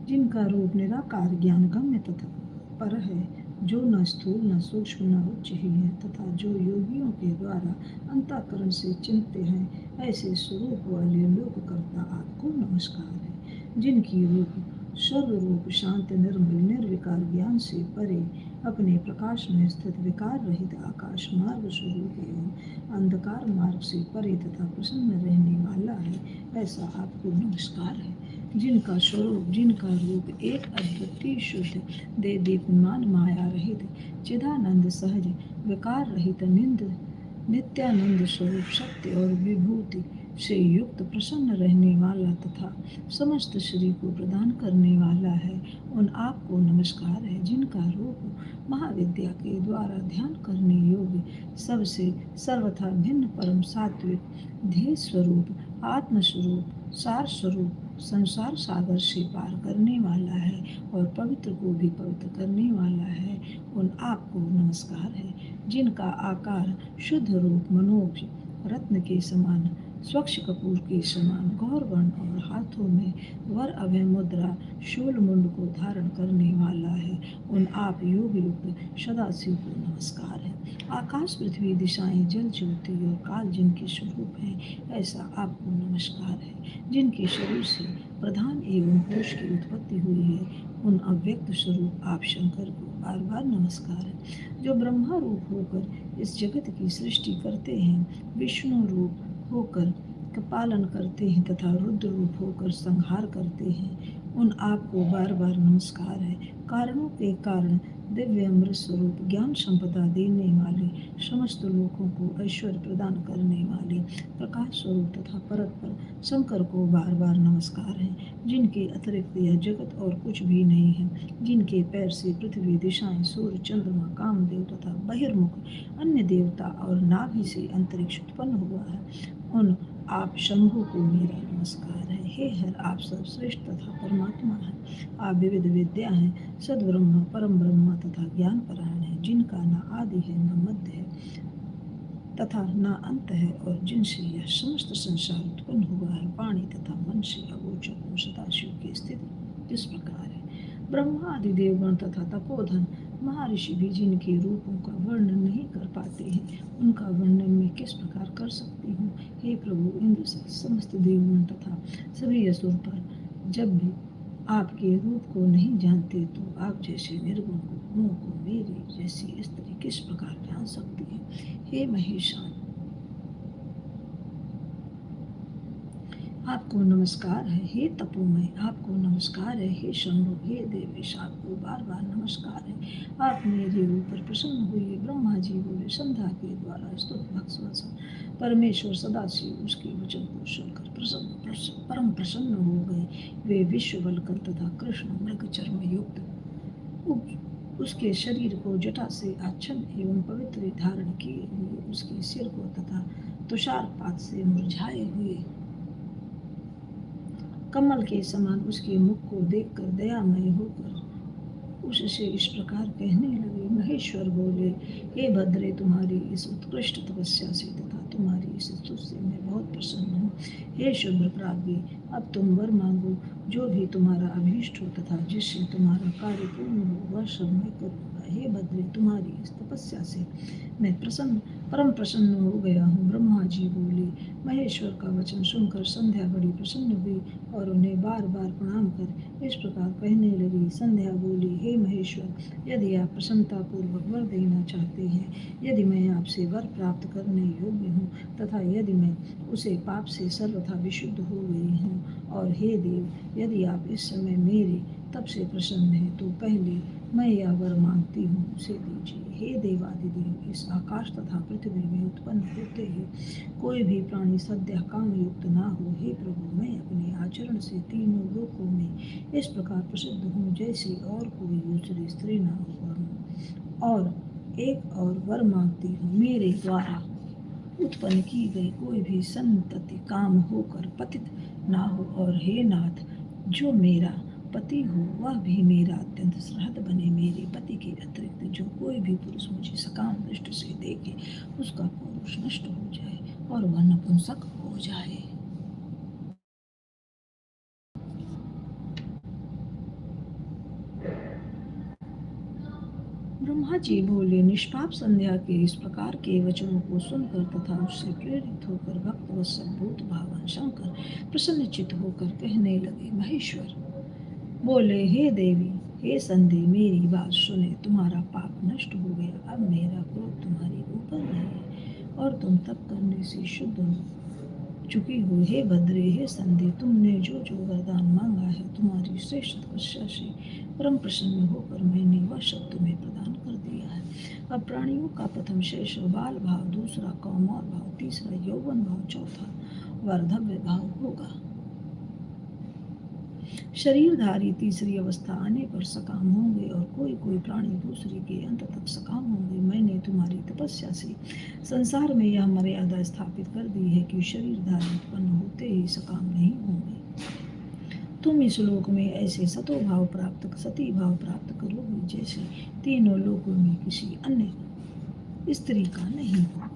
जिनका रूप निराकार ज्ञान गम्य तथा पर है, जो न स्थूल न सूक्ष्म न उच्च ही है, तथा जो योगियों के द्वारा अंतःकरण से चिंत्य हैं, ऐसे स्वरूप वाले लोककर्ता आपको नमस्कार है। जिनकी रूप सर्वरूप शांत निर्मल निर्विकार ज्ञान से परे अपने प्रकाश में स्थित विकार रहित आकाश मार्ग स्वरूप एवं अंधकार मार्ग से परे तथा प्रसन्न रहने वाला है, ऐसा आपको नमस्कार है। जिनका स्वरूप जिनका रूप एक अद्वितीय शुद्ध दे दीप्यमान माया रहित चिदानंद सहज विकार रहित नित्यानंद स्वरूप सत्य और विभूति से युक्त प्रसन्न रहने वाला तथा समस्त श्री को प्रदान करने वाला है, उन आपको नमस्कार है। जिनका रूप महाविद्या के द्वारा ध्यान करने योग्य सबसे सर्वथा भिन्न परम सात्विक ध्येय स्वरूप आत्मस्वरूप सार स्वरूप संसार सागर से पार करने वाला है और पवित्र को भी पवित्र करने वाला है, उन आपको नमस्कार है। जिनका आकार शुद्ध रूप मनोज रत्न के समान स्वच्छ कपूर के समान गौरवर्ण और हाथों में वर अभय मुद्रा शूल मुंड को धारण करने वाला है, उन आप योग युक्त सदाशिव को नमस्कार है। आकाश पृथ्वी दिशाएं जल ज्योति और काल जिनके स्वरूप हैं, ऐसा आपको नमस्कार है। जिनके शरीर से प्रधान एवं पुरुष की उत्पत्ति हुई है, उन अव्यक्त स्वरूप आप शंकर को बार बार नमस्कार है। जो ब्रह्मा रूप होकर इस जगत की सृष्टि करते हैं, विष्णु रूप होकर पालन करते हैं तथा रुद्र रूप होकर संहार करते हैं, उन आपको बार बार नमस्कार है। कारणों के कारण दिव्य अमृत स्वरूप ज्ञान संपदा देने वाले समस्त लोगों को ऐश्वर्य प्रदान करने वाले प्रकाश स्वरूप तथा परत पर शंकर को बार बार नमस्कार है। जिनके अतिरिक्त यह जगत और कुछ भी नहीं है, जिनके पैर से पृथ्वी दिशाएं सूर्य चंद्रमा कामदेव तथा बहिर्मुख अन्य देवता और नाभि से अंतरिक्ष उत्पन्न हुआ है, उन आप शंभु को मेरा नमस्कार है। हे हर, आप सर्वश्रेष्ठ तथा परमात्मा हैं। आप विविध विद्या हैं, सद्ब्रह्म परम ब्रह्म तथा ज्ञान परायण है, जिनका न आदि है न मध्य है तथा न अंत है, और जिनसे यह समस्त संसार उत्पन्न हुआ है। वाणी तथा मन से अगोचर सदाशिव की स्थिति किस प्रकार है। ब्रह्मा आदि देवगण तथा तपोधन महर्षि भी जिनके रूपों का वर्णन नहीं कर पाते हैं, उनका वर्णन मैं किस प्रकार कर सकती हूँ। हे प्रभु, इंद्र सहित समस्त देवगण तथा सभी असुर पर जब भी आपके रूप को नहीं जानते, तो आप जैसे निर्गुण गुणों को मेरे जैसी स्त्री किस प्रकार जान सकती है। हे महेशान, आपको नमस्कार है। हे तपोमय, आपको नमस्कार है। हे शंभु, हे देवेश, आपको बार बार नमस्कार है। आप मेरे ऊपर प्रसन्न हुए। ब्रह्मा जी बोले, संध्या के द्वारा स्तुत भक्तवत्सल परमेश्वर सदाशिव उसके वचन को सुनकर परम प्रसन्न हो गए। वे विश्ववल्कर तथा कृष्ण मृग चर्म युक्त उसके शरीर को जटा से आच्छन्न एवं पवित्र धारण किए हुए, उसके सिर को तथा तुषारपात से मुरझाए हुए कमल के समान उसके मुख को देखकर दयामय होकर उससे इस प्रकार कहने लगे। महेश्वर बोले, हे भद्रे, तुम्हारी इस उत्कृष्ट तपस्या से तथा तुम्हारी इस स्तुति से मैं बहुत प्रसन्न हूँ। हे शुभ्र प्राज्ञ, अब तुम वर मांगो, जो भी तुम्हारा अभीष्ट हो तथा जिससे तुम्हारा कार्य पूर्ण हो, वह सब मैं करूँगा। हे भद्रे, तुम्हारी इस तपस्या से मैं परम प्रसन्न हो गया हूँ। ब्रह्मा जी बोले। महेश्वर का वचन सुनकर संध्या बड़ी प्रसन्न हुई और उन्हें बार बार प्रणाम कर इस प्रकार कहने लगी। संध्या बोली, हे महेश्वर, यदि आप प्रसन्नतापूर्वक वर देना चाहते हैं, यदि मैं आपसे वर प्राप्त करने योग्य हूँ तथा यदि मैं उसे पाप से सर्वथा विशुद्ध हो गई हूँ, और हे देव, यदि आप इस समय मेरे तब से प्रसन्न हैं, तो पहले मैं यह वर मांगती हूँ, उसे दीजिए। हे देवादिदेव, इस आकाश तथा पृथ्वी में उत्पन्न होते ही कोई भी प्राणी सद्य काम युक्त ना हो। हे प्रभु, मैं अपने आचरण से तीनों लोकों में इस प्रकार प्रसिद्ध हूँ, जैसे और कोई दूसरी स्त्री ना हो। और एक और वर मांगती हूँ, मेरे द्वारा उत्पन्न की गई कोई भी संतति काम होकर पतित ना हो। और हे नाथ, जो मेरा पति हो वह भी मेरा अत्यंत सहृद बने। मेरे पति के अतिरिक्त जो कोई भी पुरुष मुझे सकाम दृष्टि से देखे, उसका पौरुष नष्ट हो जाए और वह नपुंसक हो जाए। ब्रह्मा जी बोले, निष्पाप संध्या के इस प्रकार के वचनों को सुनकर तथा उससे प्रेरित होकर भक्तवत्सल भूत भावन शंकर प्रसन्नचित होकर कहने लगे, महेश्वर बोले, हे देवी, हे संधि, मेरी बात सुने, तुम्हारा पाप नष्ट हो गया। अब मेरा क्रोध तुम्हारे ऊपर नहीं है और तुम तप करने से शुद्ध हो चुकी हो। हे भद्रे, हे संधि, तुमने जो जो वरदान मांगा है, तुम्हारी श्रेष्ठ तपस्या से परम प्रसन्न होकर मैंने वह सब तुम्हें प्रदान कर दिया है। अब प्राणियों का प्रथम शेष बाल भाव, दूसरा कौमार भाव, तीसरा यौवन भाव, चौथा वार्धव्य भाव होगा। शरीरधारी तीसरी अवस्था आने पर सकाम होंगे और कोई कोई प्राणी दूसरी के अंत तक सकाम होंगे। मैंने तुम्हारी तपस्या से संसार में यह मर्यादा स्थापित कर दी है कि शरीरधारी उत्पन्न होते ही सकाम नहीं होंगे। तुम इस लोक में ऐसे सती भाव प्राप्त करोगे जैसे तीनों लोकों में किसी अन्य स्त्री का नहीं होगा।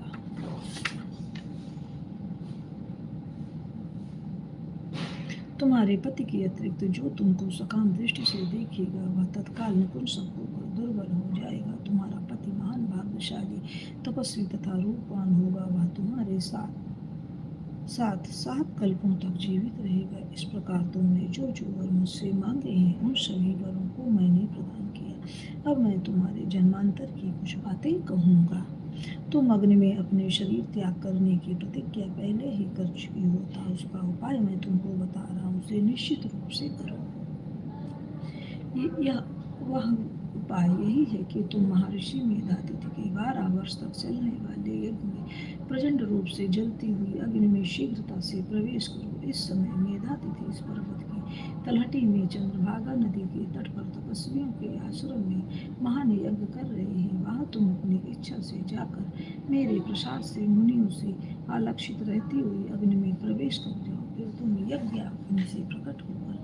तुम्हारे पति के अतिरिक्त जो तुमको सकाम दृष्टि से देखेगा वह तत्काल नपुंसक होकर दुर्बल हो जाएगा। तुम्हारा पति महान भाग्यशाली तपस्वी तथा रूपवान होगा। वह तुम्हारे साथ 7 कल्पों तक जीवित रहेगा। इस प्रकार तुमने जो जो वर मुझसे मांगे हैं उन सभी वरों को मैंने प्रदान किया। अब मैं तुम्हारे जन्मांतर की कुछ बातें कहूँगा। तुम अग्नि में अपने शरीर त्याग करने की प्रतिज्ञा पहले ही कर चुकी होता, उसका उपाय मैं तुमको बता रहा हूँ, उसे निश्चित रूप से करो। यह वह उपाय यही है कि तुम महर्षि मेधातिथि के 12 वर्ष तक चलने वाले यज्ञ में प्रचंड रूप से जलती हुई अग्नि में शीघ्रता से प्रवेश करो। इस समय मेधातिथि इस पर्वत की तलहटी में चंद्रभागा नदी के तट पर तपस्वियों के आश्रम में महान यज्ञ कर रहे हैं। वहाँ तुम अपनी इच्छा से जाकर मेरे प्रसाद से मुनियों से आलक्षित रहती हुई अग्नि में प्रवेश कर जाओ। फिर तुम यज्ञ अग्नि से प्रकट होकर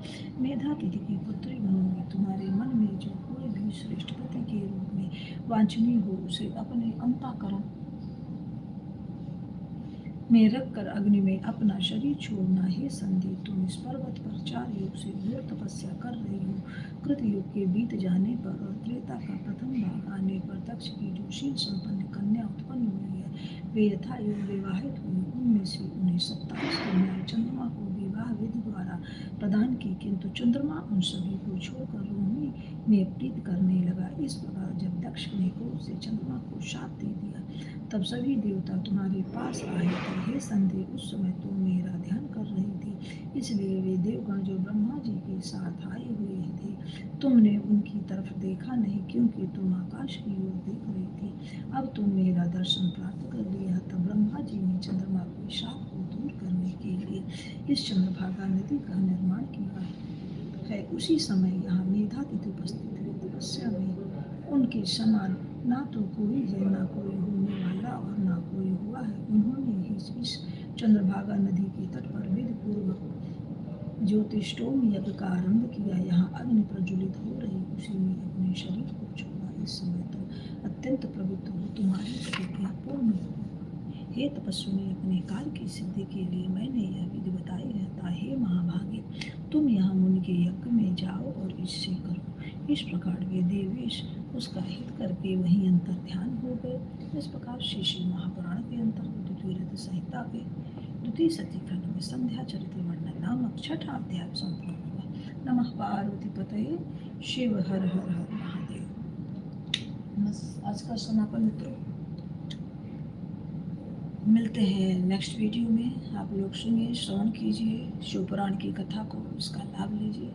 मेधातिथि की पुत्री बनोगी। तुम्हारे मन में जो कोई भी श्रेष्ठ पति के रूप में वांछनीय हो उसे अपने अंतःकरण में रखकर अग्नि में अपना शरीर छोड़ना। हे संधि, तुम इस पर्वत पर 4 युग से घोर तपस्या कर रही हो। कृतयुग के बीत जाने पर और त्रेता का प्रथम भाग आने पर दक्ष की जो शील संपन्न कन्या उत्पन्न हुई है वे यथा युग विवाहित हुई। उनमें से उन्हें 27 कन्याएं चंद्रमा को विवाह विधि द्वारा प्रदान की, किंतु चंद्रमा उन सभी को छोड़कर रोहिणी में प्रीत करने लगा। इस प्रकार जब दक्ष ने क्रोध से चंद्रमा को शाप दे दिया तब सभी देवता तुम्हारे पास आए थे। हे संधि, उस समय तुम मेरा ध्यान कर रही थी, इसलिए वे देवगण जो ब्रह्मा जी के साथ आए हुए थे तुमने उनकी तरफ देखा नहीं, क्योंकि तुम आकाश की ओर देख रही थी। अब तुम मेरा दर्शन प्राप्त कर लिया। तब ब्रह्मा जी ने चंद्रमा के शाप को दूर करने के लिए इस चंद्रभागा नदी का निर्माण किया है। उसी समय यहाँ मेधातिथि उपस्थित हुए। तपस्या में उनके समान ना तो कोई है, ना कोई होने वाला और ना कोई हुआ है। उन्होंने ही इस चंद्रभागा नदी के तट पर विधि पूर्वक ज्योतिष्टोम यज्ञ का आरंभ किया। यहाँ अग्नि प्रज्वलित हो रही उसी में अपने शरीर को छोड़ा। इस समय तुम अत्यंत पवित्र हो, तुम्हारी प्रतिज्ञा पूर्ण हो। हे तपस्विनी, अपने काल की सिद्धि के लिए मैंने यह विधि बताई रहता। हे महाभागे, तुम यहाँ मुनि के यज्ञ में जाओ और इससे करो। इस प्रकार वे देवेश उसका हित करके वहीं अंतर ध्यान हो गए। इस प्रकार श्री महापुराण के अंतर्गत द्वितीय रथ संहिता के द्वितीय सती खंड में संध्या चरित्र वर्णन नामक 6ठा अध्याय संपूर्ण हुआ। नमः पार्वती पतये शिव हर हर हर महादेव। बस आज का समापन मित्रों, मिलते हैं नेक्स्ट वीडियो में। आप लोग सुनिए, श्रवण कीजिए शिवपुराण की कथा को, इसका लाभ लीजिए।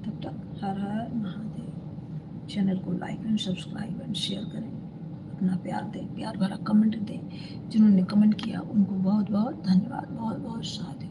तब तक हर हर महादेव। चैनल को like and subscribe and share करें। अपना प्यार दें, प्यार भरा कमेंट दें। जिन्होंने कमेंट किया उनको बहुत बहुत धन्यवाद, बहुत बहुत साधु।